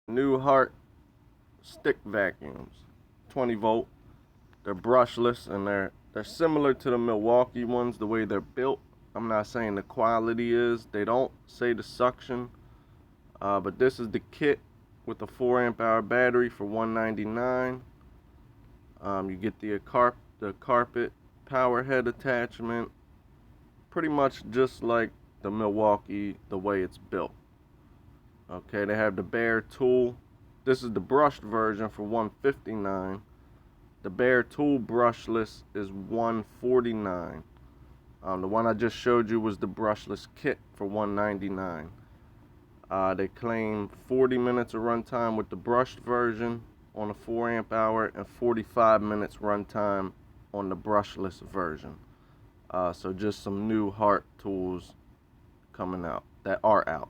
New Hart stick vacuums, 20 volt. They're brushless and they're similar to the Milwaukee ones the way they're built. I'm not saying the quality is. They don't say the suction, but this is the kit with the 4 amp hour battery for $199. You get the carpet power head attachment, pretty much just like the Milwaukee the way it's built. Okay, they have the bare tool. This is the brushed version for $159. The bare tool brushless is $149. The one I just showed you was the brushless kit for $199. They claim 40 minutes of runtime with the brushed version on a 4 amp hour and 45 minutes runtime on the brushless version. So just some new Hart tools coming out that are out.